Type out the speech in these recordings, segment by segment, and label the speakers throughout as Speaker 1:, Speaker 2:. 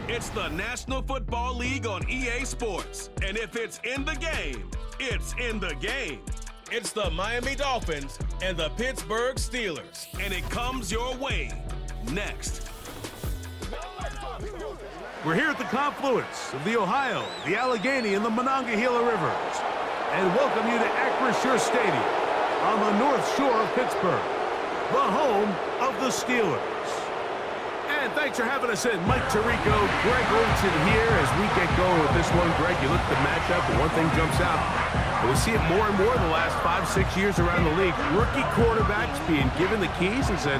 Speaker 1: It's the National Football League on EA Sports. And if it's in the game, it's in the game. It's the Miami Dolphins and the Pittsburgh Steelers. And it comes your way next.
Speaker 2: We're here at the confluence of the Ohio, the Allegheny, and the Monongahela Rivers. And welcome you to Acrisure Stadium on the North Shore of Pittsburgh, the home of the Steelers. And thanks for having us in. Mike Tirico, Greg Olson here as we get going with this one. Greg, you look at the matchup, and one thing jumps out. And we see it more and more in the last 5-6 years around the league. Rookie quarterbacks being given the keys and said,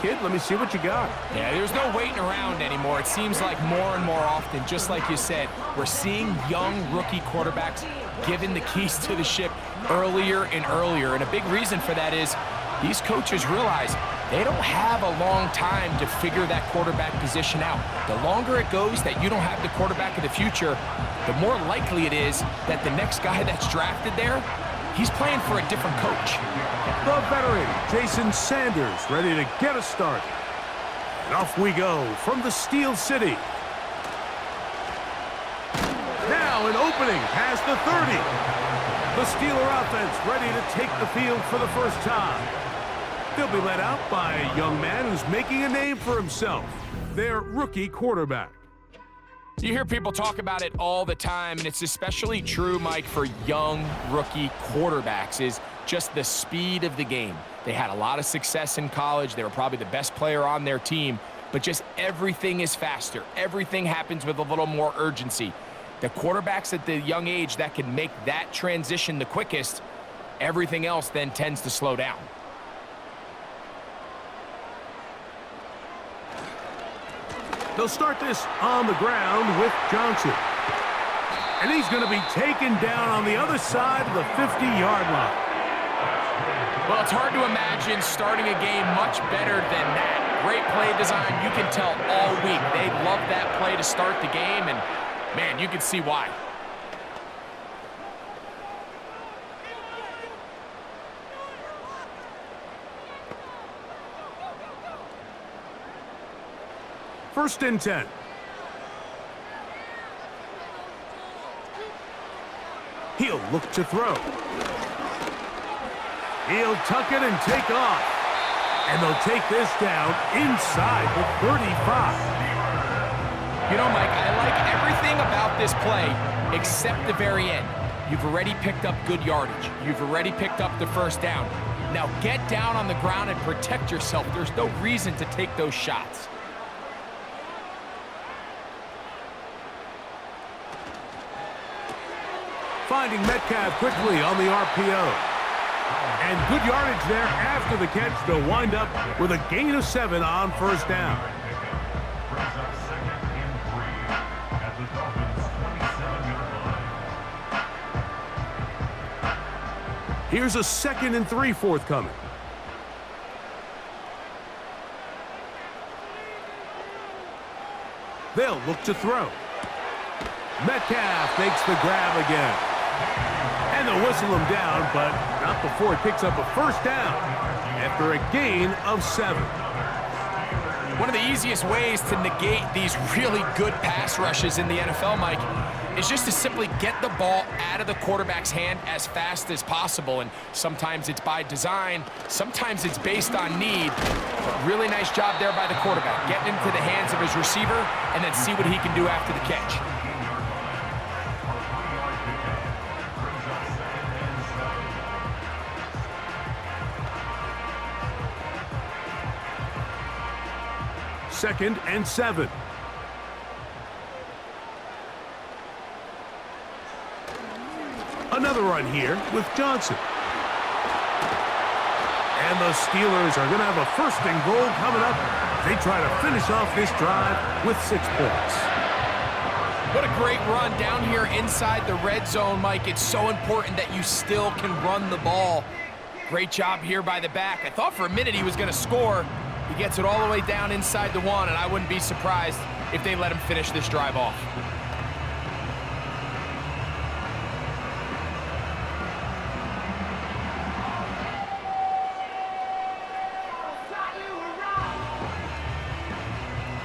Speaker 2: kid, let me see what you got.
Speaker 3: Yeah, there's no waiting around anymore. It seems like more and more often, just like you said, we're seeing young rookie quarterbacks given the keys to the ship earlier and earlier. And a big reason for that is these coaches realize they don't have a long time to figure that quarterback position out. The longer it goes that you don't have the quarterback of the future, the more likely it is that the next guy that's drafted there, he's playing for a different coach.
Speaker 2: The veteran, Jason Sanders, ready to get us started. And off we go from the Steel City. Now an opening past the 30. The Steeler offense ready to take the field for the first time. They'll be led out by a young man who's making a name for himself, their rookie quarterback.
Speaker 3: You hear people talk about it all the time, and it's especially true, Mike, for young rookie quarterbacks, is just the speed of the game. They had a lot of success in college. They were probably the best player on their team, but just everything is faster. Everything happens with a little more urgency. The quarterbacks at the young age that can make that transition the quickest, everything else then tends to slow down.
Speaker 2: They'll start this on the ground with Johnson. And he's going to be taken down on the other side of the 50-yard line.
Speaker 3: Well, it's hard to imagine starting a game much better than that. Great play design. You can tell all week they love that play to start the game, and, man, you can see why.
Speaker 2: First and 10. He'll look to throw. He'll tuck it and take off. And they'll take this down inside the 35.
Speaker 3: You know, Mike, I like everything about this play except the very end. You've already picked up good yardage. You've already picked up the first down. Now get down on the ground and protect yourself. There's no reason to take those shots.
Speaker 2: Finding Metcalf quickly on the RPO. And good yardage there after the catch. They'll wind up with a gain of 7 on first down. Here's a 2nd and 3 forthcoming. They'll look to throw. Metcalf makes the grab again. And they'll whistle him down, but not before he picks up a first down after a gain of 7.
Speaker 3: One of the easiest ways to negate these really good pass rushes in the NFL, Mike, is just to simply get the ball out of the quarterback's hand as fast as possible. And sometimes it's by design, sometimes it's based on need. But really nice job there by the quarterback, getting into the hands of his receiver and then see what he can do after the catch.
Speaker 2: Second and 7. Another run here with Johnson. And the Steelers are going to have a 1st and goal coming up. They try to finish off this drive with 6 points.
Speaker 3: What a great run down here inside the red zone, Mike. It's so important that you still can run the ball. Great job here by the back. I thought for a minute he was going to score. He gets it all the way down inside the 1, and I wouldn't be surprised if they let him finish this drive off.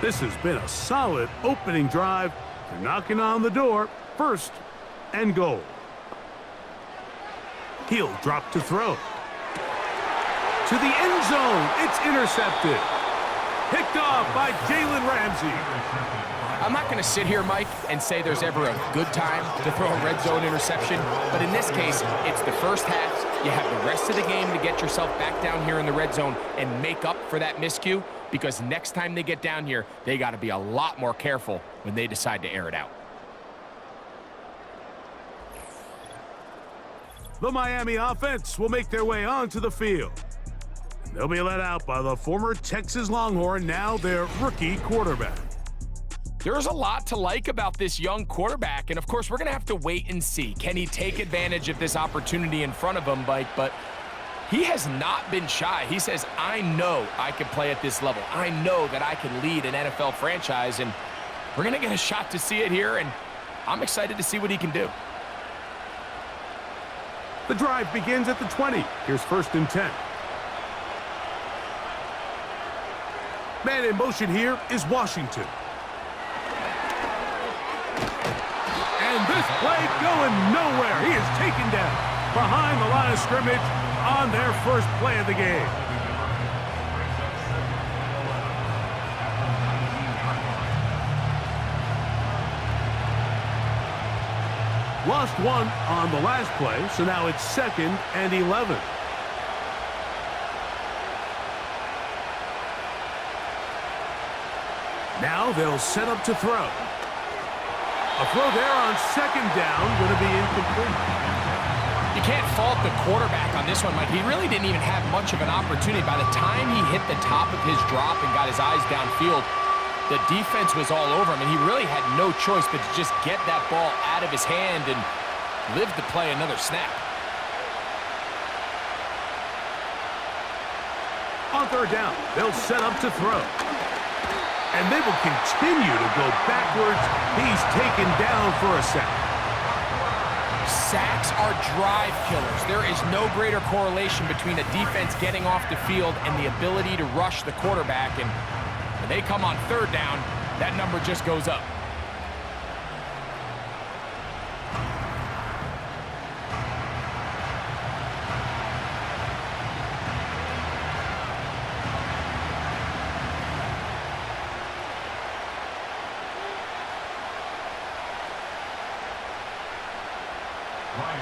Speaker 2: This has been a solid opening drive. They're knocking on the door. First and goal. He'll drop to throw. To the end zone. It's intercepted. Picked off by Jalen Ramsey.
Speaker 3: I'm not going to sit here, Mike, and say there's ever a good time to throw a red zone interception, but in this case, it's the first half. You have the rest of the game to get yourself back down here in the red zone and make up for that miscue, because next time they get down here, they got to be a lot more careful when they decide to air it out.
Speaker 2: The Miami offense will make their way onto the field. They'll be led out by the former Texas Longhorn, now their rookie quarterback.
Speaker 3: There's a lot to like about this young quarterback, and of course, we're going to have to wait and see. Can he take advantage of this opportunity in front of him, Mike? But he has not been shy. He says, I know I can play at this level. I know that I can lead an NFL franchise, and we're going to get a shot to see it here, and I'm excited to see what he can do.
Speaker 2: The drive begins at the 20. Here's 1st and 10. Man in motion here is Washington. And this play going nowhere. He is taken down behind the line of scrimmage on their first play of the game. Lost one on the last play, so now it's 2nd and 11. Now they'll set up to throw. A throw there on 2nd down, going to be incomplete.
Speaker 3: You can't fault the quarterback on this one, Mike. He really didn't even have much of an opportunity. By the time he hit the top of his drop and got his eyes downfield, the defense was all over him, and he really had no choice but to just get that ball out of his hand and live to play another snap.
Speaker 2: On 3rd down, they'll set up to throw. And they will continue to go backwards. He's taken down for a sack.
Speaker 3: Sacks are drive killers. There is no greater correlation between a defense getting off the field and the ability to rush the quarterback. And when they come on 3rd down, that number just goes up.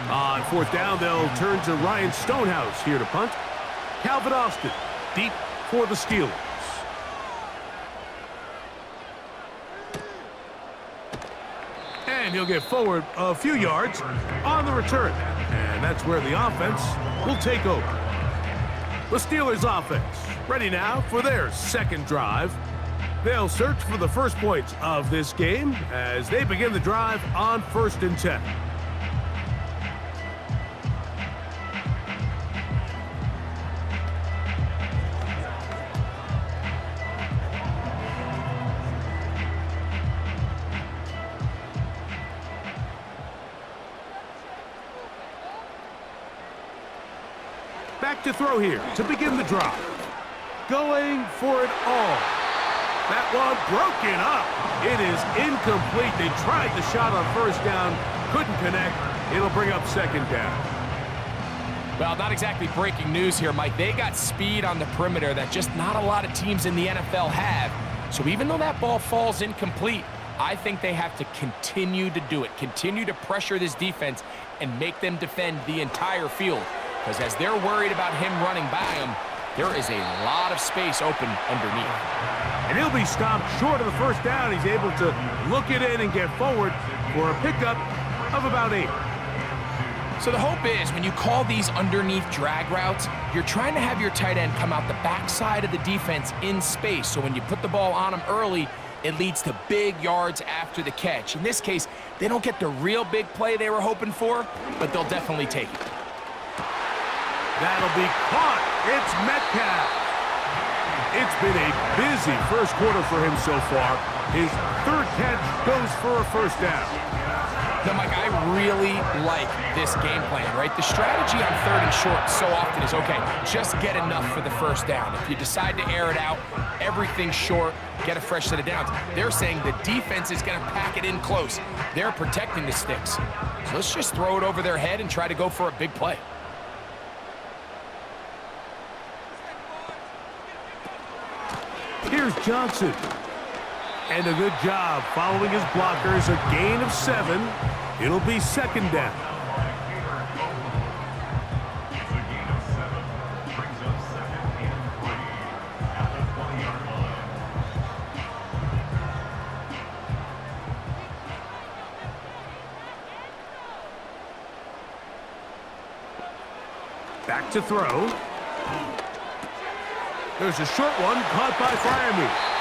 Speaker 2: On 4th down, they'll turn to Ryan Stonehouse here to punt. Calvin Austin, deep for the Steelers. And he'll get forward a few yards on the return. And that's where the offense will take over. The Steelers offense ready now for their 2nd drive. They'll search for the first points of this game as they begin the drive on 1st and 10. Back to throw here to begin the drive. Going for it all. That one broken up. It is incomplete. They tried the shot on 1st down. Couldn't connect. It'll bring up 2nd down.
Speaker 3: Well, not exactly breaking news here, Mike. They got speed on the perimeter that just not a lot of teams in the NFL have. So even though that ball falls incomplete, I think they have to continue to do it. Continue to pressure this defense and make them defend the entire field. Because as they're worried about him running by them, there is a lot of space open underneath.
Speaker 2: And he'll be stopped short of the 1st down. He's able to look it in and get forward for a pickup of about 8.
Speaker 3: So the hope is when you call these underneath drag routes, you're trying to have your tight end come out the backside of the defense in space. So when you put the ball on him early, it leads to big yards after the catch. In this case, they don't get the real big play they were hoping for, but they'll definitely take it.
Speaker 2: That'll be caught. It's Metcalf. It's been a busy first quarter for him so far. His 3rd catch goes for a 1st down.
Speaker 3: Now, Mike, I really like this game plan, right? The strategy on 3rd and short so often is, okay, just get enough for the 1st down. If you decide to air it out, everything short, get a fresh set of downs. They're saying the defense is going to pack it in close. They're protecting the sticks. So let's just throw it over their head and try to go for a big play.
Speaker 2: Here's Johnson. And a good job following his blockers. A gain of 7. It'll be second down. Back to throw. There's a short one caught by Freiermuth.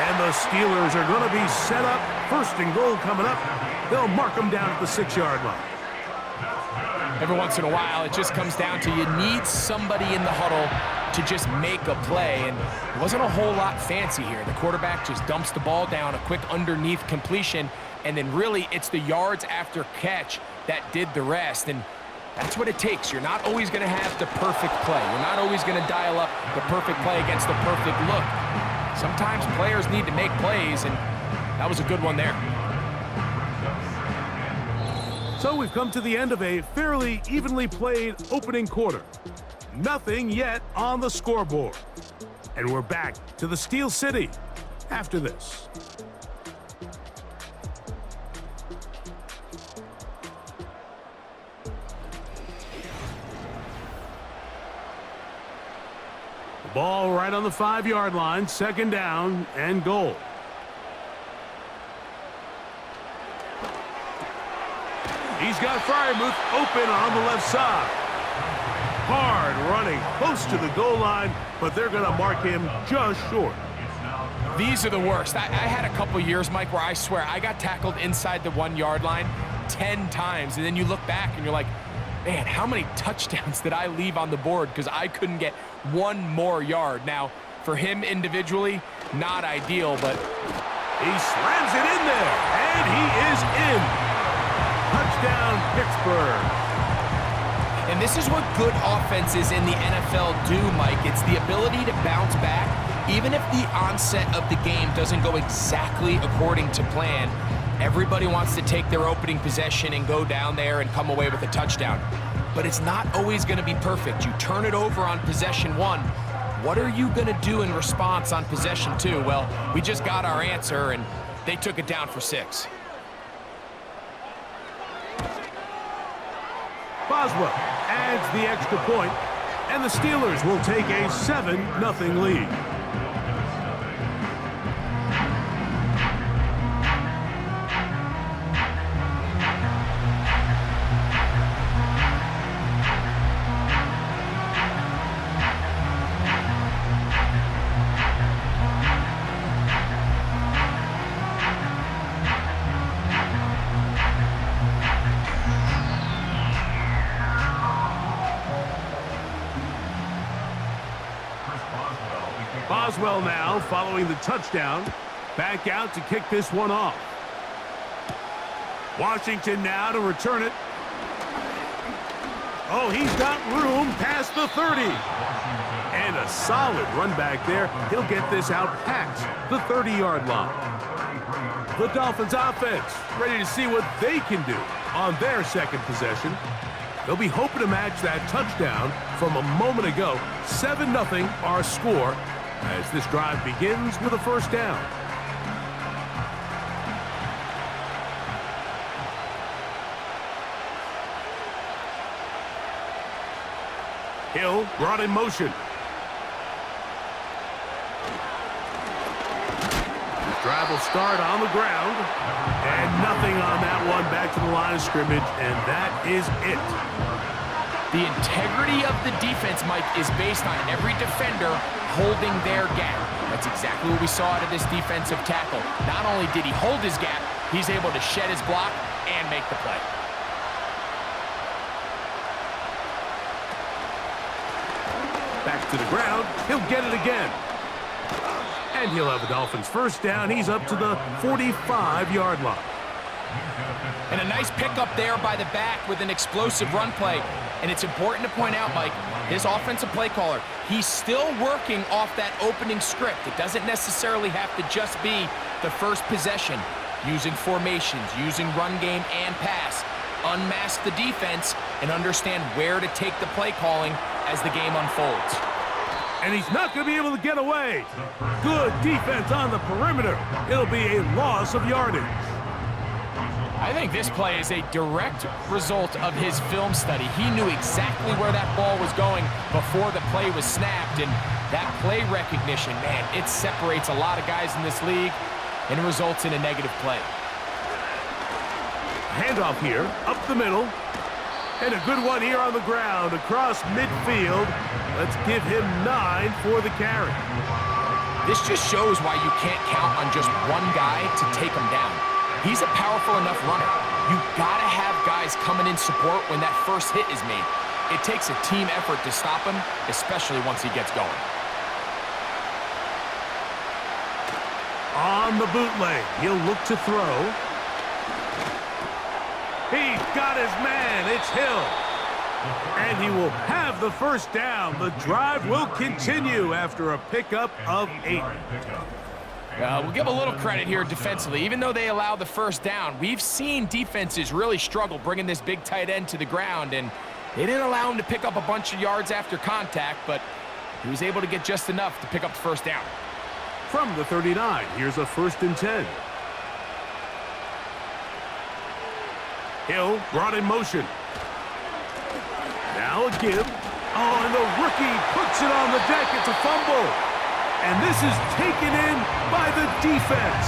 Speaker 2: And the Steelers are going to be set up. First and goal coming up. They'll mark them down at the 6-yard line.
Speaker 3: Every once in a while, it just comes down to you need somebody in the huddle to just make a play. And it wasn't a whole lot fancy here. The quarterback just dumps the ball down, a quick underneath completion, and then really it's the yards after catch that did the rest. And that's what it takes. You're not always going to have the perfect play. You're not always going to dial up the perfect play against the perfect look. Sometimes players need to make plays, and that was a good one there.
Speaker 2: So we've come to the end of a fairly evenly played opening quarter. Nothing yet on the scoreboard. And we're back to the Steel City after this. Ball right on the 5-yard line, second down and goal. He's got Freiermuth open on the left side. Hard running, close to the goal line, but they're going to mark him just short.
Speaker 3: These are the worst. I had a couple years, Mike, where I swear I got tackled inside the 1-yard line 10 times, and then you look back and you're like, man, how many touchdowns did I leave on the board because I couldn't get one more yard? Now, for him individually, not ideal, but
Speaker 2: he slams it in there, and he is in. Touchdown, Pittsburgh.
Speaker 3: And this is what good offenses in the NFL do, Mike. It's the ability to bounce back, even if the onset of the game doesn't go exactly according to plan. Everybody wants to take their opening possession and go down there and come away with a touchdown. But it's not always going to be perfect. You turn it over on possession 1. What are you going to do in response on possession 2? Well, we just got our answer, and they took it down for 6.
Speaker 2: Boswell adds the extra point, and the Steelers will take a 7-0 lead. Boswell now following the touchdown. Back out to kick this one off. Washington now to return it. Oh, he's got room past the 30. And a solid run back there. He'll get this out past the 30-yard line. The Dolphins offense ready to see what they can do on their second possession. They'll be hoping to match that touchdown from a moment ago. 7-0 our score as this drive begins with a first down. Hill brought in motion. The drive will start on the ground. And nothing on that one. Back to the line of scrimmage, and that is it.
Speaker 3: The integrity of the defense, Mike, is based on every defender holding their gap. That's exactly what we saw out of this defensive tackle. Not only did he hold his gap, he's able to shed his block and make the play.
Speaker 2: Back to the ground. He'll get it again. And he'll have the Dolphins first down. He's up to the 45-yard line.
Speaker 3: And a nice pickup there by the back with an explosive run play. And it's important to point out, Mike, his offensive play caller, he's still working off that opening script. It doesn't necessarily have to just be the first possession. Using formations, using run game and pass. Unmask the defense and understand where to take the play calling as the game unfolds.
Speaker 2: And he's not going to be able to get away. Good defense on the perimeter. It'll be a loss of yardage.
Speaker 3: I think this play is a direct result of his film study. He knew exactly where that ball was going before the play was snapped, and that play recognition, man, it separates a lot of guys in this league and results in a negative play.
Speaker 2: Handoff here, up the middle, and a good one here on the ground across midfield. Let's give him 9 for the carry.
Speaker 3: This just shows why you can't count on just one guy to take him down. He's a powerful enough runner. You gotta have guys coming in support when that first hit is made. It takes a team effort to stop him, especially once he gets going.
Speaker 2: On the bootleg, he'll look to throw. He's got his man, it's Hill. And he will have the first down. The drive will continue after a pickup of 8.
Speaker 3: We'll give a little credit here defensively. Even though they allow the first down, we've seen defenses really struggle bringing this big tight end to the ground, and they didn't allow him to pick up a bunch of yards after contact, but he was able to get just enough to pick up the first down.
Speaker 2: From the 39, here's a 1st and 10. Hill brought in motion. Now a give. Oh, and the rookie puts it on the deck. It's a fumble. And this is taken in by the defense.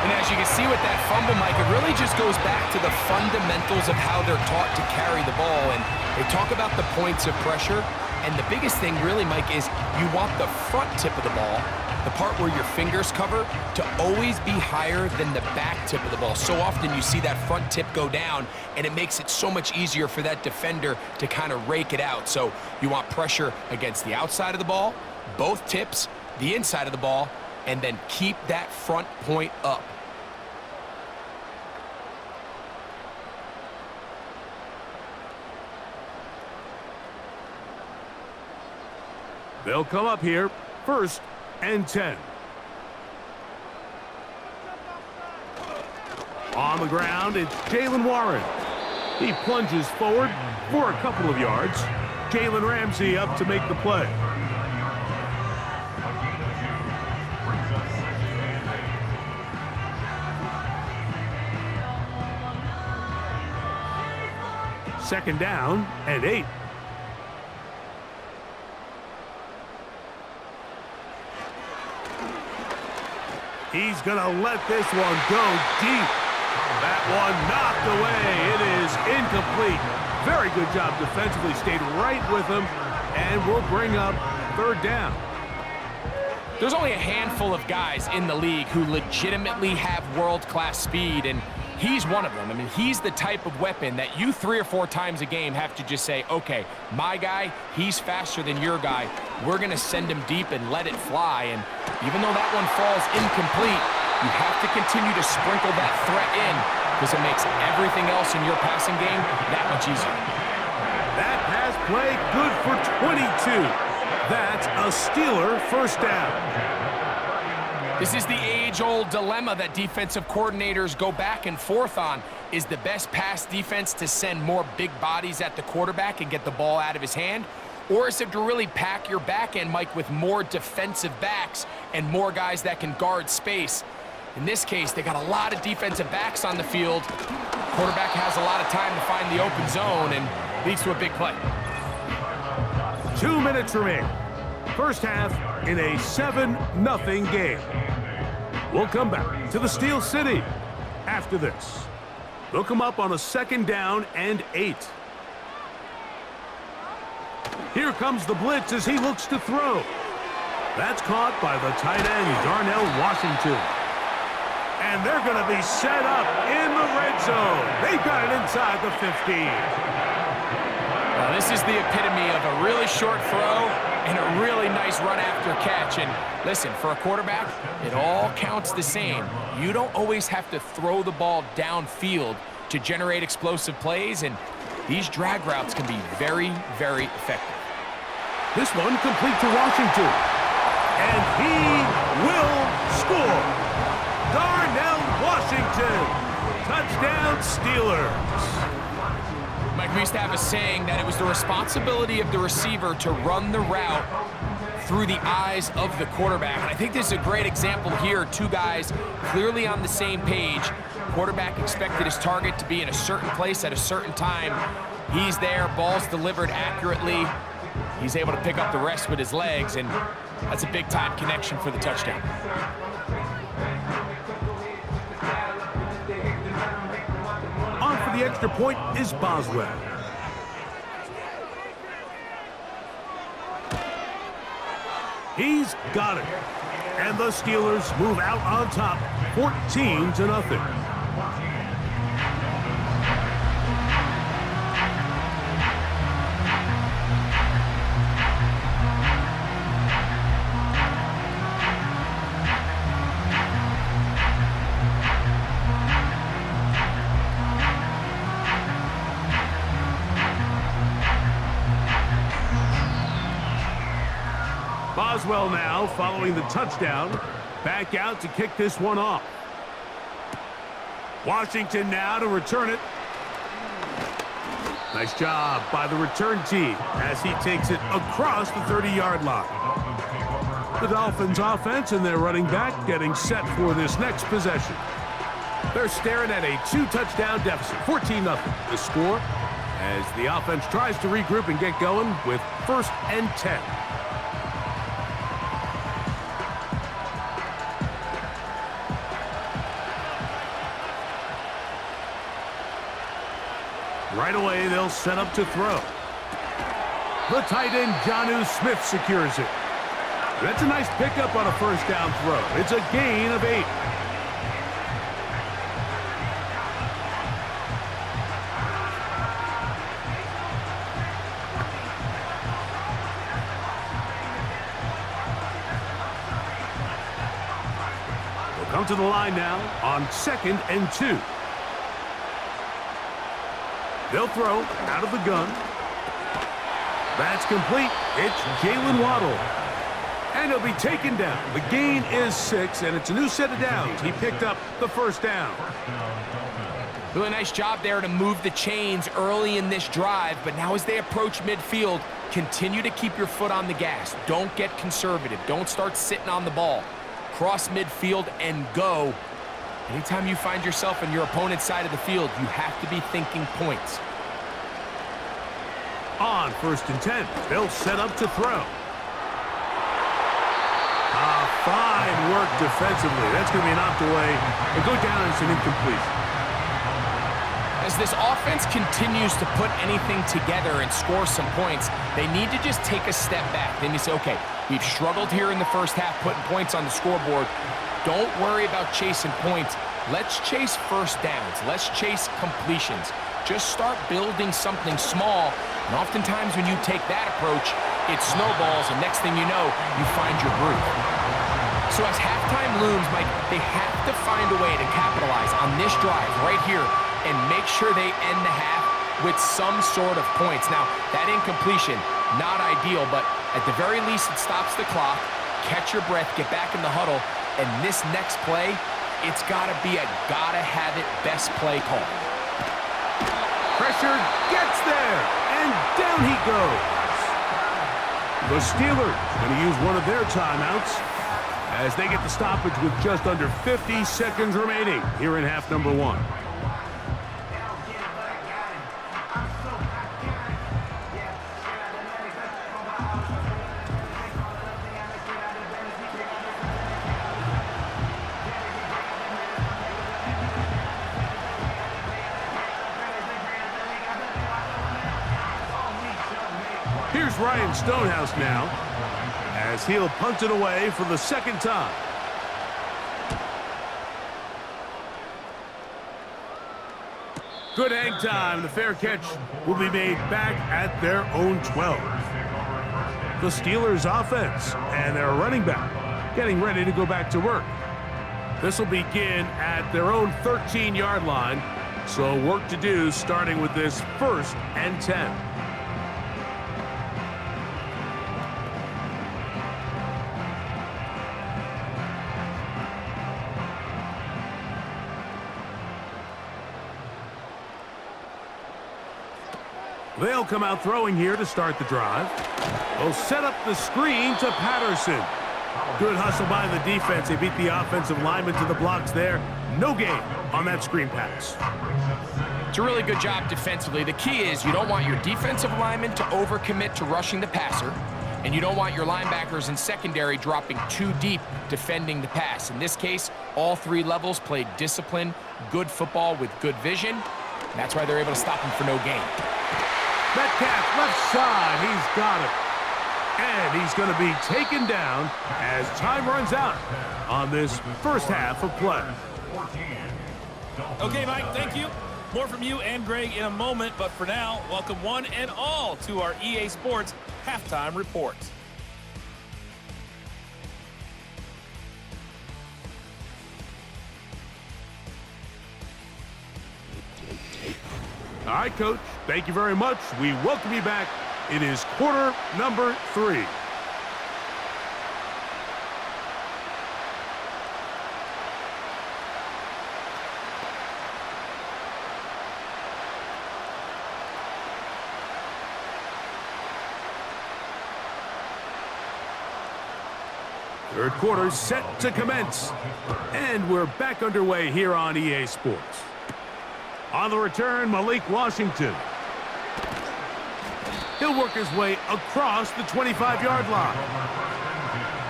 Speaker 3: And as you can see with that fumble, Mike, it really just goes back to the fundamentals of how they're taught to carry the ball. And they talk about the points of pressure. And the biggest thing really, Mike, is you want the front tip of the ball, the part where your fingers cover, to always be higher than the back tip of the ball. So often you see that front tip go down, and it makes it so much easier for that defender to kind of rake it out. So you want pressure against the outside of the ball, both tips, the inside of the ball, and then keep that front point up.
Speaker 2: They'll come up here, 1st and 10. On the ground, it's Jalen Warren. He plunges forward for a couple of yards. Jalen Ramsey up to make the play. Second down and 8. He's going to let this one go deep. That one knocked away. It is incomplete. Very good job defensively. Stayed right with him, and will bring up 3rd down.
Speaker 3: There's only a handful of guys in the league who legitimately have world-class speed, and he's one of them. I mean, he's the type of weapon that you 3 or 4 times a game have to just say, okay, my guy, he's faster than your guy. We're going to send him deep and let it fly. And even though that one falls incomplete, you have to continue to sprinkle that threat in because it makes everything else in your passing game that much easier.
Speaker 2: That pass play good for 22. That's a Steeler first down.
Speaker 3: This is the age-old dilemma that defensive coordinators go back and forth on. Is the best pass defense to send more big bodies at the quarterback and get the ball out of his hand? Or is it to really pack your back end, Mike, with more defensive backs and more guys that can guard space? In this case, they got a lot of defensive backs on the field. Quarterback has a lot of time to find the open zone and leads to a big play.
Speaker 2: 2 minutes remaining. First half in a 7-0 game. We'll come back to the Steel City after this. They'll come up on a 2nd down and 8. Here comes the blitz as he looks to throw. That's caught by the tight end, Darnell Washington. And they're going to be set up in the red zone. They've got it inside the 15.
Speaker 3: Well, this is the epitome of a really short throw and a really nice run after catch. And listen, for a quarterback, it all counts the same. You don't always have to throw the ball downfield to generate explosive plays, and these drag routes can be very, very effective.
Speaker 2: This one complete to Washington. And he will score. Darnell Washington. Touchdown, Steelers.
Speaker 3: Mike, we used to have a saying that it was the responsibility of the receiver to run the route through the eyes of the quarterback. And I think this is a great example here. Two guys clearly on the same page. Quarterback expected his target to be in a certain place at a certain time. He's there, ball's delivered accurately. He's able to pick up the rest with his legs, and that's a big-time connection for the touchdown.
Speaker 2: On for the extra point is Boswell. He's got it. And the Steelers move out on top, 14-0. Boswell now following the touchdown. Back out to kick this one off. Washington now to return it. Nice job by the return team as he takes it across the 30-yard line. The Dolphins offense and their running back getting set for this next possession. They're staring at a 2-touchdown deficit, 14-0. The score as the offense tries to regroup and get going with 1st and 10. Right away, they'll set up to throw. The tight end, Jonnu Smith, secures it. That's a nice pickup on a 1st down throw. It's a gain of 8. They'll come to the line now on 2nd and 2. They'll throw out of the gun. That's complete. It's Jalen Waddle. And he'll be taken down. The gain is 6, and it's a new set of downs. He picked up the 1st down.
Speaker 3: Really nice job there to move the chains early in this drive, but now as they approach midfield, continue to keep your foot on the gas. Don't get conservative. Don't start sitting on the ball. Cross midfield and go. Anytime you find yourself on your opponent's side of the field, you have to be thinking points.
Speaker 2: On 1st and 10, they'll set up to throw. Fine work defensively. That's going to be knocked away and go down as an incompletion.
Speaker 3: As this offense continues to put anything together and score some points, they need to just take a step back. Then you say, okay, we've struggled here in the 1st half putting points on the scoreboard. Don't worry about chasing points. Let's chase 1st downs. Let's chase completions. Just start building something small. And oftentimes when you take that approach, it snowballs, and next thing you know, you find your groove. So as halftime looms, Mike, they have to find a way to capitalize on this drive right here and make sure they end the half with some sort of points. Now, that incompletion, not ideal, but at the very least, it stops the clock. Catch your breath, get back in the huddle, and this next play, it's got to be a gotta-have-it best play call.
Speaker 2: Pressure gets there, and down he goes. The Steelers going to use one of their timeouts as they get the stoppage with just under 50 seconds remaining here in half number 1. Here's Ryan Stonehouse now as he'll punt it away for the 2nd time. Good hang time. The fair catch will be made back at their own 12. The Steelers offense and their running back getting ready to go back to work. This will begin at their own 13-yard line. So work to do starting with this 1st and 10. They'll come out throwing here to start the drive. They'll set up the screen to Patterson. Good hustle by the defense. They beat the offensive lineman to the blocks there. No gain on that screen pass.
Speaker 3: It's a really good job defensively. The key is you don't want your defensive lineman to overcommit to rushing the passer, and you don't want your linebackers in secondary dropping too deep defending the pass. In this case, all 3 levels played disciplined, good football with good vision. And that's why they're able to stop him for no gain.
Speaker 2: Metcalf left side, he's got it. And he's going to be taken down as time runs out on this first half of play.
Speaker 4: Okay, Mike, thank you. More from you and Greg in a moment, but for now, welcome one and all to our EA Sports Halftime Report.
Speaker 2: All right, Coach, thank you very much. We welcome you back. It is quarter number 3. Third quarter set to commence. And we're back underway here on EA Sports. On the return, Malik Washington. He'll work his way across the 25-yard line.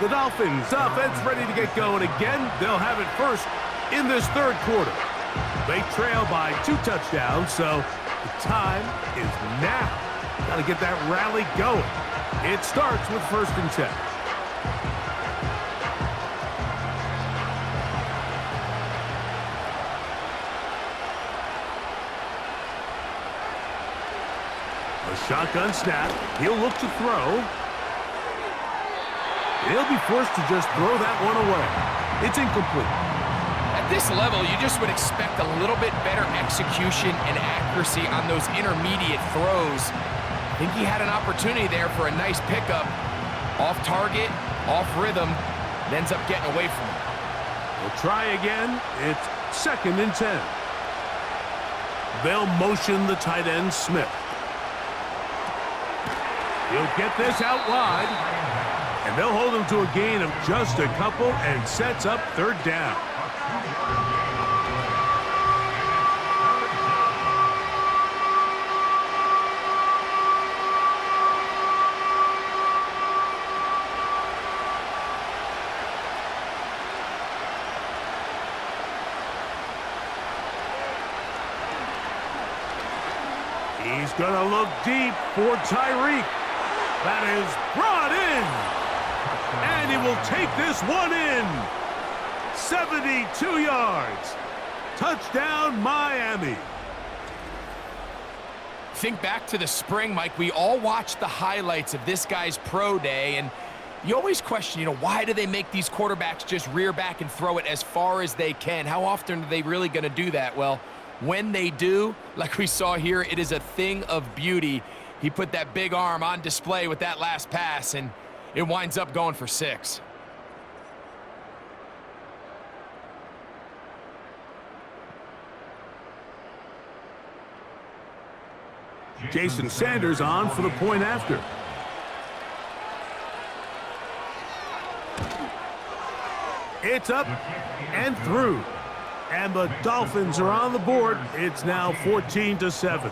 Speaker 2: The Dolphins offense ready to get going again. They'll have it first in this third quarter. They trail by 2 touchdowns, so the time is now. Got to get that rally going. It starts with 1st and 10. Shotgun snap. He'll look to throw. He'll be forced to just throw that one away. It's incomplete.
Speaker 3: At this level, you just would expect a little bit better execution and accuracy on those intermediate throws. I think he had an opportunity there for a nice pickup. Off target, off rhythm, and ends up getting away from him.
Speaker 2: We'll try again. It's 2nd and 10. They'll motion the tight end, Smith. He'll get this out wide, and they'll hold him to a gain of just a couple and sets up 3rd down. He's going to look deep for Tyreek. That is brought in. And he will take this one in. 72 yards. Touchdown, Miami.
Speaker 3: Think back to the spring, Mike. We all watched the highlights of this guy's pro day, and you always question, why do they make these quarterbacks just rear back and throw it as far as they can? How often are they really going to do that? Well, when they do, like we saw here, it is a thing of beauty. He put that big arm on display with that last pass, and it winds up going for 6.
Speaker 2: Jason Sanders on for the point after. It's up and through. And the Dolphins are on the board. It's now 14-7.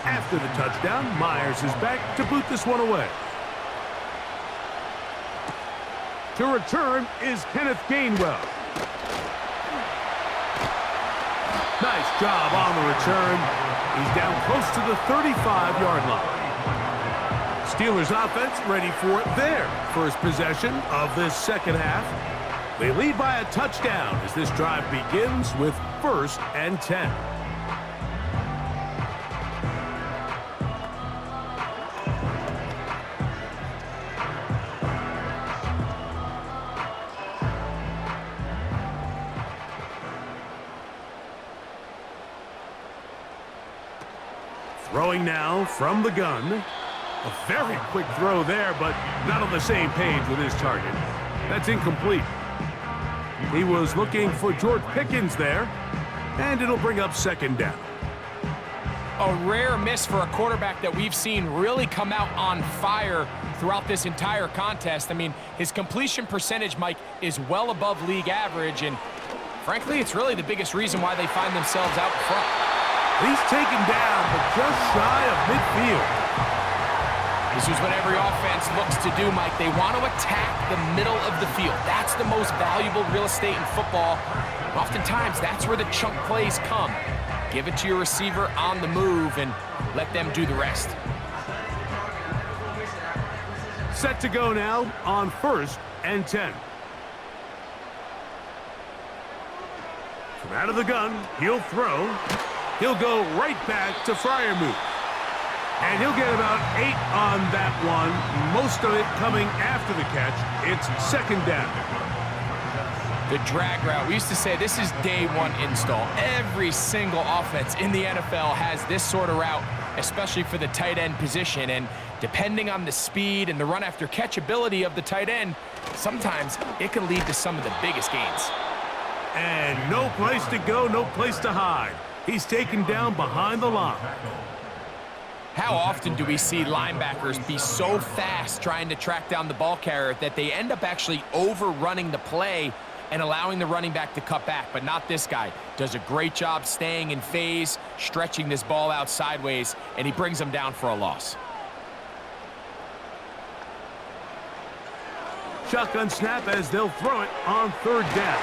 Speaker 2: After the touchdown, Myers is back to boot this one away. To return is Kenneth Gainwell. Nice job on the return. He's down close to the 35-yard line. Steelers offense ready for their first possession of this second half. They lead by a touchdown as this drive begins with 1st and 10. Throwing now from the gun. A very quick throw there, but not on the same page with his target. That's incomplete. He was looking for George Pickens there, and it'll bring up 2nd down.
Speaker 3: A rare miss for a quarterback that we've seen really come out on fire throughout this entire contest. I mean, his completion percentage, Mike, is well above league average, and frankly, it's really the biggest reason why they find themselves out front.
Speaker 2: He's taken down, but just shy of midfield.
Speaker 3: This is what every offense looks to do, Mike. They want to attack the middle of the field. That's the most valuable real estate in football. Oftentimes, that's where the chunk plays come. Give it to your receiver on the move and let them do the rest.
Speaker 2: Set to go now on 1st and 10. From out of the gun, he'll throw. He'll go right back to Freiermuth. And he'll get about 8 on that one, most of it coming after the catch. It's 2nd down.
Speaker 3: The drag route. We used to say this is day one install. Every single offense in the NFL has this sort of route, especially for the tight end position. And depending on the speed and the run after catch ability of the tight end, sometimes it can lead to some of the biggest gains.
Speaker 2: And no place to go, no place to hide. He's taken down behind the line.
Speaker 3: How often do we see linebackers be so fast trying to track down the ball carrier that they end up actually overrunning the play and allowing the running back to cut back? But not this guy. Does a great job staying in phase, stretching this ball out sideways, and he brings them down for a loss.
Speaker 2: Shotgun snap as they'll throw it on 3rd down.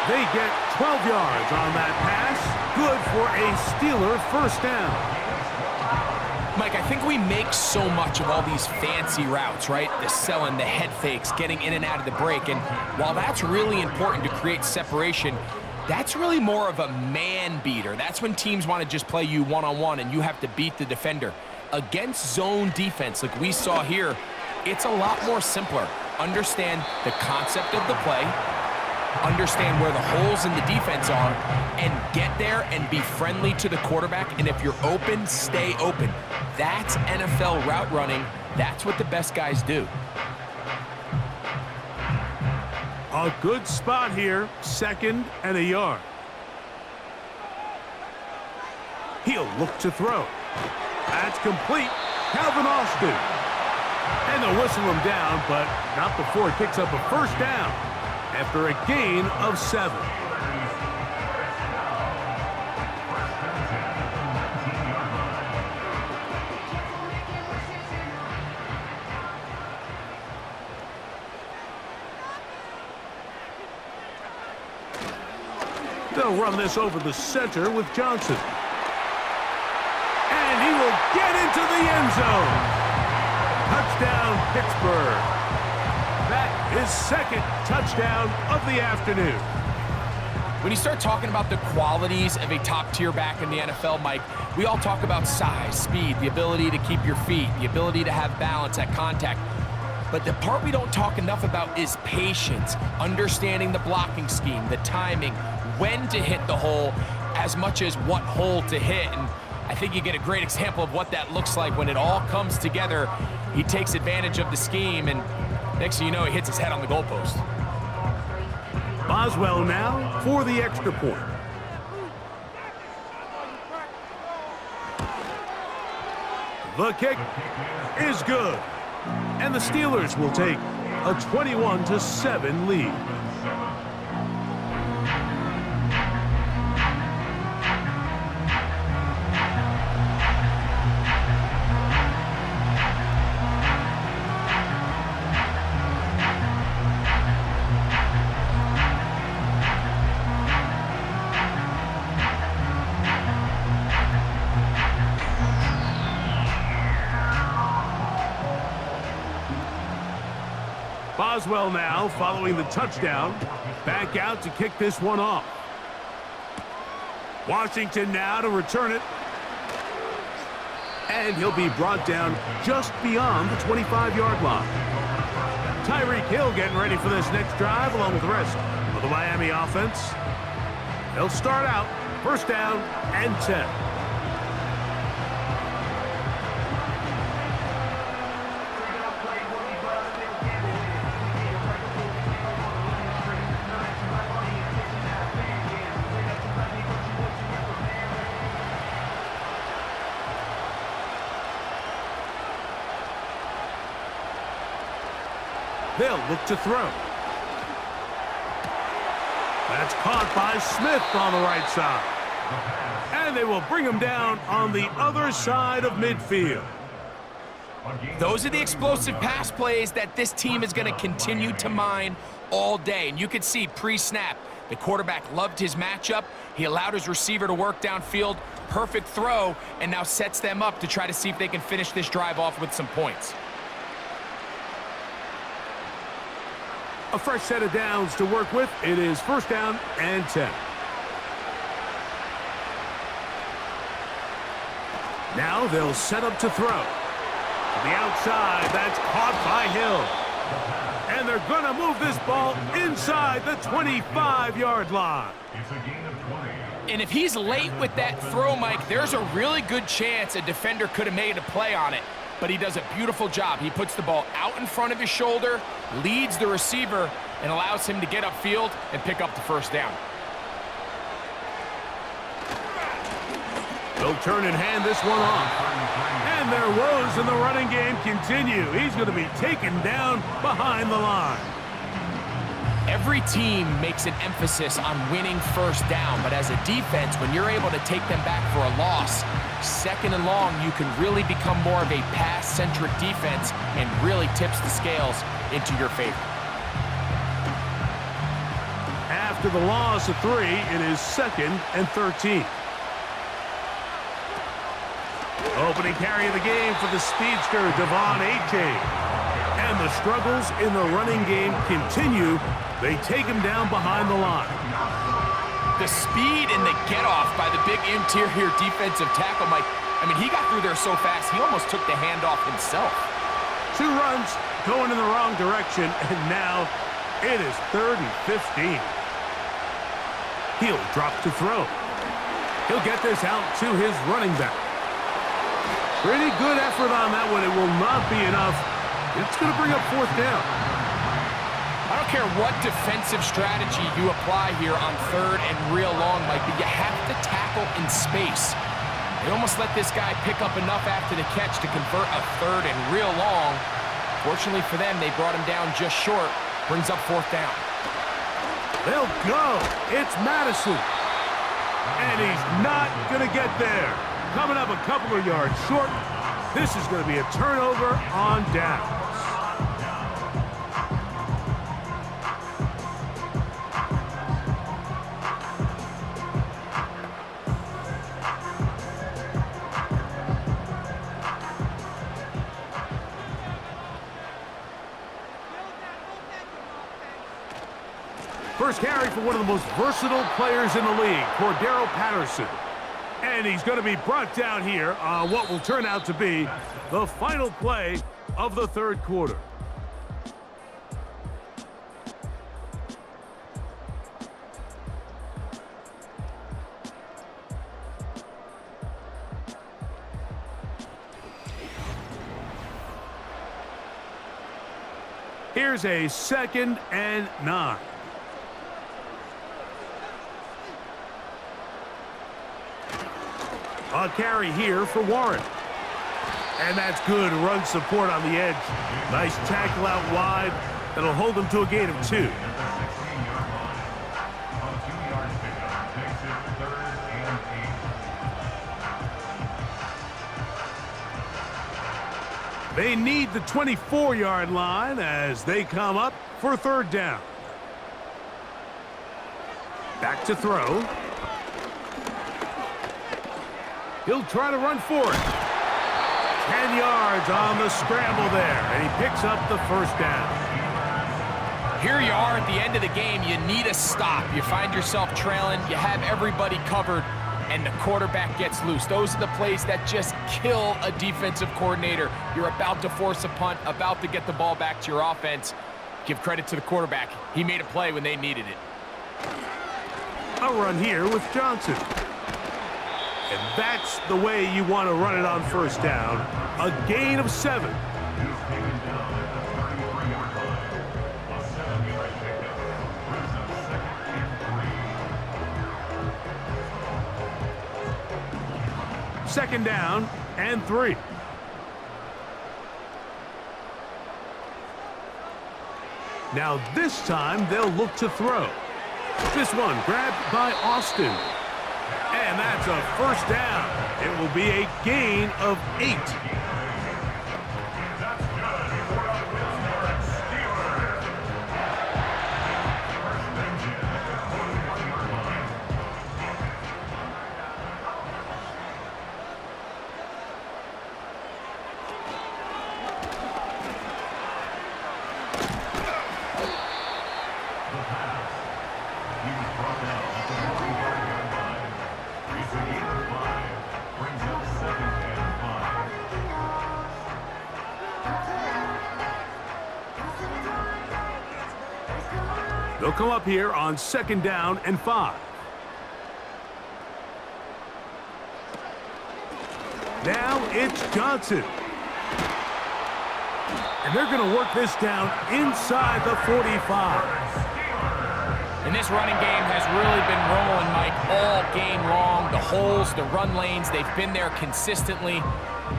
Speaker 2: They get 12 yards on that pass. Good for a Steeler 1st down.
Speaker 3: Mike, I think we make so much of all these fancy routes, right? The selling, the head fakes, getting in and out of the break. And while that's really important to create separation, that's really more of a man beater. That's when teams want to just play you one-on-one and you have to beat the defender. Against zone defense like we saw here, it's a lot more simpler. Understand the concept of the play, understand where the holes in the defense are, and get there and be friendly to the quarterback. And if you're open, stay open. That's NFL route running. That's what the best guys do.
Speaker 2: A good spot here, 2nd and a yard. He'll look to throw. That's complete. Calvin Austin. And they'll whistle him down, but not before he picks up a 1st down after a gain of 7. They'll run this over the center with Johnson. And he will get into the end zone. Touchdown, Pittsburgh. That is 2nd touchdown of the afternoon.
Speaker 3: When you start talking about the qualities of a top-tier back in the NFL, Mike, we all talk about size, speed, the ability to keep your feet, the ability to have balance at contact. But the part we don't talk enough about is patience, understanding the blocking scheme, the timing, when to hit the hole, as much as what hole to hit. And I think you get a great example of what that looks like when it all comes together. He takes advantage of the scheme, and next thing you know, he hits his head on the goalpost.
Speaker 2: Boswell now for the extra point. The kick is good. And the Steelers will take a 21-7 lead. Boswell now following the touchdown. Back out to kick this one off. Washington now to return it. And he'll be brought down just beyond the 25-yard line. Tyreek Hill getting ready for this next drive along with the rest of the Miami offense. They'll start out first down and 10. They'll look to throw. That's caught by Smith on the right side. And they will bring him down on the other side of midfield.
Speaker 3: Those are the explosive pass plays that this team is going to continue to mine all day. And you could see pre-snap, the quarterback loved his matchup. He allowed his receiver to work downfield. Perfect throw, and now sets them up to try to see if they can finish this drive off with some points.
Speaker 2: A fresh set of downs to work with. It is first down and 10. Now they'll set up to throw. To the outside, that's caught by Hill. And they're going to move this ball inside the 25-yard line.
Speaker 3: And if he's late with that throw, Mike, there's a really good chance a defender could have made a play on it. But he does a beautiful job. He puts the ball out in front of his shoulder, leads the receiver, and allows him to get upfield and pick up the first down.
Speaker 2: They'll turn and hand this one off. And their woes in the running game continue. He's going to be taken down behind the line.
Speaker 3: Every team makes an emphasis on winning first down, but as a defense, when you're able to take them back for a loss, second and long, you can really become more of a pass-centric defense and really tips the scales into your favor.
Speaker 2: After the loss of 3, it is second and 13. Opening carry of the game for the speedster, Devon Achane. And the struggles in the running game continue. They take him down behind the line.
Speaker 3: The speed and the get-off by the big interior defensive tackle, Mike. I mean, he got through there so fast, he almost took the handoff himself.
Speaker 2: 2 runs going in the wrong direction, and now it is 3rd and 15. He'll drop to throw. He'll get this out to his running back. Pretty good effort on that one. It will not be enough. It's going to bring up 4th down.
Speaker 3: I don't care what defensive strategy you apply here on 3rd and real long, Mike, but you have to tackle in space. They almost let this guy pick up enough after the catch to convert a 3rd and real long. Fortunately for them, they brought him down just short. Brings up 4th down.
Speaker 2: They'll go. It's Madison. And he's not going to get there. Coming up a couple of yards short. This is going to be a turnover on downs. First carry for one of the most versatile players in the league, Cordero Patterson. And he's going to be brought down here on what will turn out to be the final play of the 3rd quarter. Here's a 2nd and 9. A carry here for Warren. And that's good run support on the edge. Nice tackle out wide. That'll hold them to a gain of 2. They need the 24-yard line as they come up for 3rd down. Back to throw. He'll try to run for it. 10 yards on the scramble there, and he picks up the 1st down.
Speaker 3: Here you are at the end of the game. You need a stop. You find yourself trailing. You have everybody covered, and the quarterback gets loose. Those are the plays that just kill a defensive coordinator. You're about to force a punt, about to get the ball back to your offense. Give credit to the quarterback. He made a play when they needed it.
Speaker 2: A run here with Johnson. And that's the way you want to run it on first down. A gain of 7. Second down and 3. Now this time they'll look to throw. This one grabbed by Austin. And that's a first down. It will be a gain of 8. They'll come up here on second down and 5. Now it's Johnson. And they're going to work this down inside the 45.
Speaker 3: And this running game has really been rolling, Mike, all game long. The holes, the run lanes, they've been there consistently.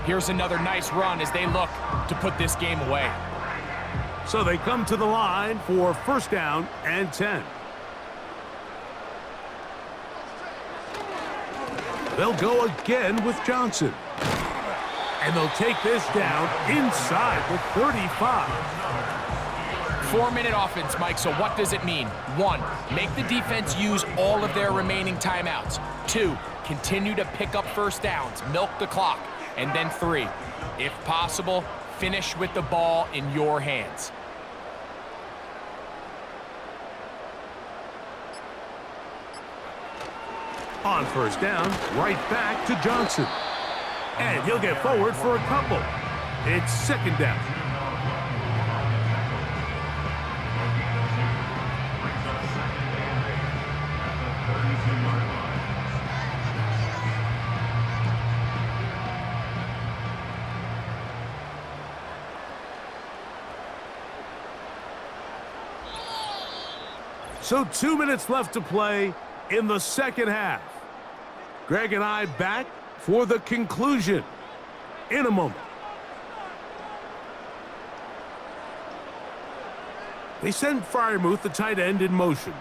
Speaker 3: Here's another nice run as they look to put this game away.
Speaker 2: So they come to the line for first down and 10. They'll go again with Johnson. And they'll take this down inside the 35.
Speaker 3: 4-minute offense, Mike, so what does it mean? 1, make the defense use all of their remaining timeouts. 2, continue to pick up first downs, milk the clock. And then 3, if possible, finish with the ball in your hands.
Speaker 2: On first down, right back to Johnson. And he'll get forward for a couple. It's second down. So 2 minutes left to play in the second half. Greg and I back for the conclusion in a moment. They send Freiermuth, the tight end, in motion.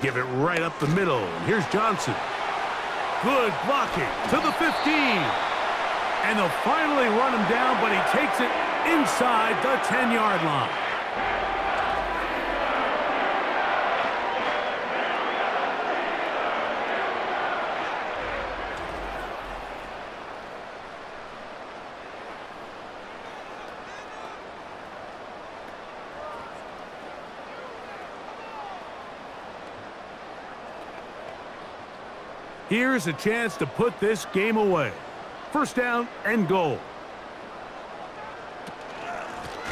Speaker 2: Give it right up the middle. Here's Johnson. Good blocking to the 15. And they'll finally run him down, but he takes it inside the 10-yard line. Here's a chance to put this game away. First down and goal.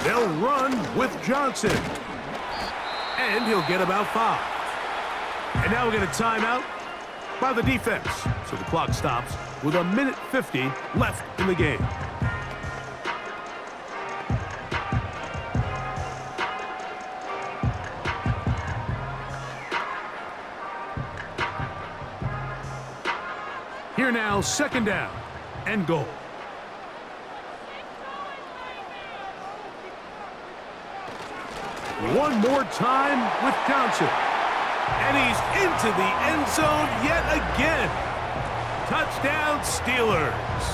Speaker 2: They'll run with Johnson. And he'll get about 5. And now we'll get a timeout by the defense. So the clock stops with 1:50 left in the game. Here now, second down and goal. One more time with Johnson. And he's into the end zone yet again. Touchdown, Steelers.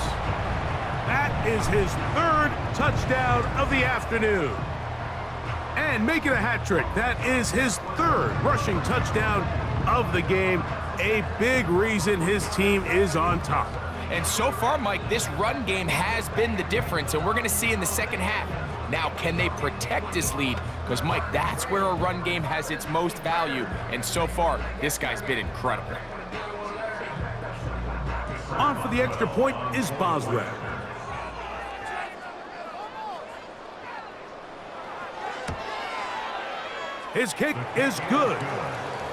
Speaker 2: That is his 3rd touchdown of the afternoon. And making a hat trick, that is his 3rd rushing touchdown of the game. A big reason his team is on top.
Speaker 3: And so far, Mike, this run game has been the difference, and we're going to see in the second half Now, can they protect this lead? Because, Mike, that's where a run game has its most value. And so far, this guy's been incredible.
Speaker 2: On for the extra point is Boswell. His kick is good.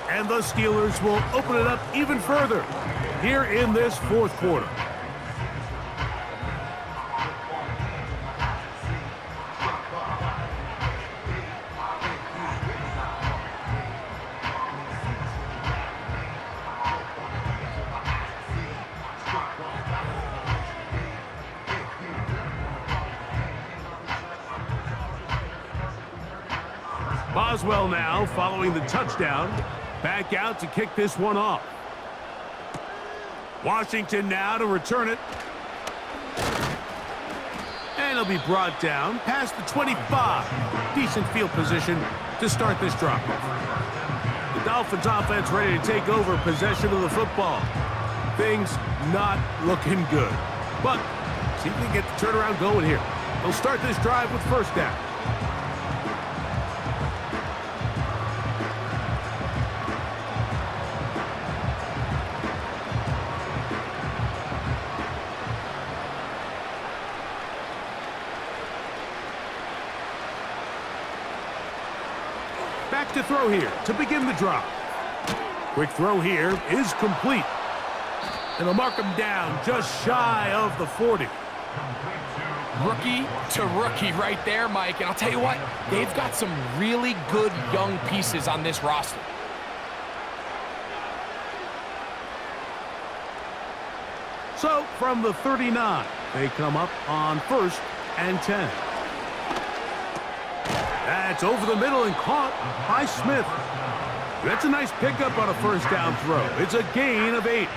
Speaker 2: And the Steelers will open it up even further here in this fourth quarter. Boswell now following the touchdown. Back out to kick this one off. Washington now to return it. And it'll be brought down past the 25. Decent field position to start this drive. The Dolphins offense ready to take over possession of the football. Things not looking good. But see if we can get the turnaround going here. They'll start this drive with first down. Back to throw here to begin the drive. Quick throw here is complete. And they'll mark him down just shy of the 40.
Speaker 3: Rookie to rookie right there, Mike. And I'll tell you what, they've got some really good young pieces on this roster.
Speaker 2: So from the 39, they come up on 1st and 10. That's over the middle and caught by Smith. That's a nice pickup on a first down throw. It's a gain of 8.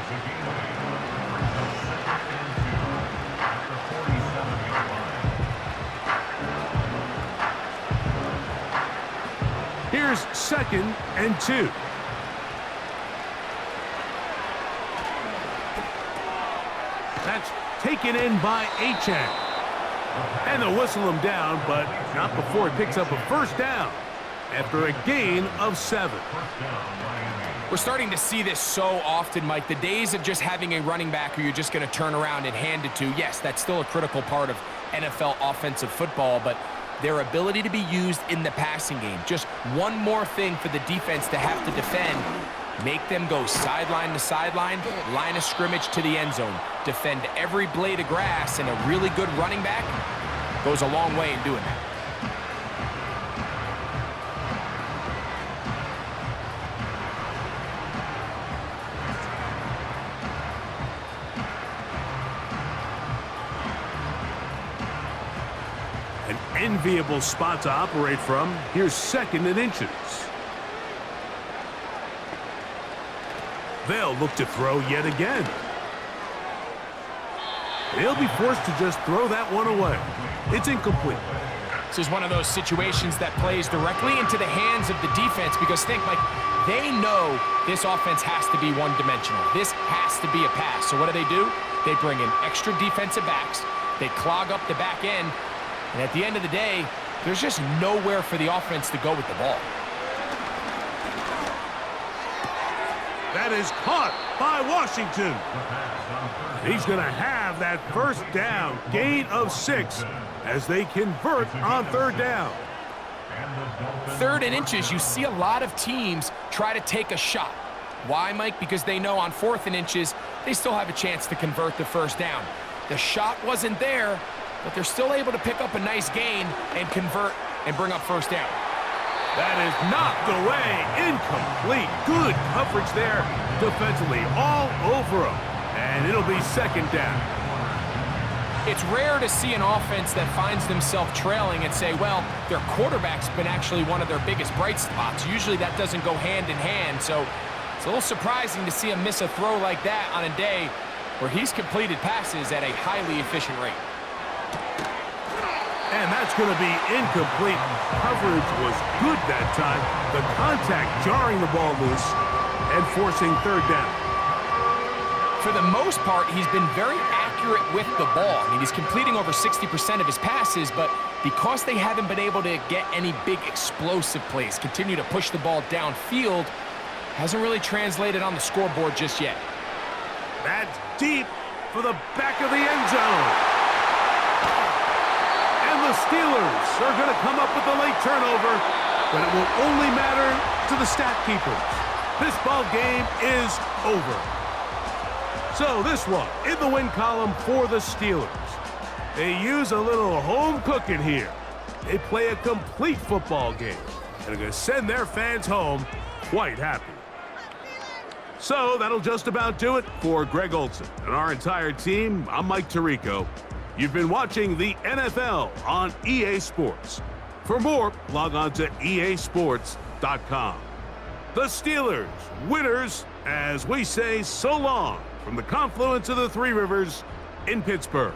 Speaker 2: Here's 2nd and 2. That's taken in by Achane. And they'll whistle him down, but not before he picks up a first down after a gain of 7.
Speaker 3: We're starting to see this so often, Mike. The days of just having a running back who you're just going to turn around and hand it to, yes, that's still a critical part of NFL offensive football, but their ability to be used in the passing game. Just one more thing for the defense to have to defend. Make them go sideline to sideline, line of scrimmage to the end zone. Defend every blade of grass, and a really good running back goes a long way in doing that.
Speaker 2: An enviable spot to operate from. Here's 2nd and inches. They'll look to throw yet again. They'll be forced to just throw that one away. It's incomplete.
Speaker 3: This is one of those situations that plays directly into the hands of the defense because think, like, they know this offense has to be one-dimensional. This has to be a pass. So what do? They bring in extra defensive backs. They clog up the back end. And at the end of the day, there's just nowhere for the offense to go with the ball.
Speaker 2: That is caught by Washington. He's going to have that first down, gain of 6, as they convert on 3rd down.
Speaker 3: 3rd and inches, you see a lot of teams try to take a shot. Why, Mike? Because they know on 4th and inches, they still have a chance to convert the first down. The shot wasn't there, but they're still able to pick up a nice gain and convert and bring up first down.
Speaker 2: That is knocked away, incomplete. Good coverage there defensively, all over him. And it'll be 2nd down.
Speaker 3: It's rare to see an offense that finds themselves trailing and say, well, their quarterback's been actually one of their biggest bright spots. Usually that doesn't go hand in hand, so it's a little surprising to see him miss a throw like that on a day where he's completed passes at a highly efficient rate.
Speaker 2: And that's going to be incomplete. Coverage was good that time. The contact jarring the ball loose and forcing 3rd down.
Speaker 3: For the most part, he's been very accurate with the ball. I mean, he's completing over 60% of his passes, but because they haven't been able to get any big explosive plays, continue to push the ball downfield, hasn't really translated on the scoreboard just yet.
Speaker 2: That's deep for the back of the end zone. And the Steelers are going to come up with a late turnover, but it will only matter to the stat keepers. This ball game is over. So this one in the win column for the Steelers. They use a little home cooking here. They play a complete football game and are going to send their fans home quite happy. So that'll just about do it for Greg Olson and our entire team. I'm Mike Tirico. You've been watching the NFL on EA Sports. For more, log on to easports.com. The Steelers, winners, as we say so long from the confluence of the Three Rivers in Pittsburgh.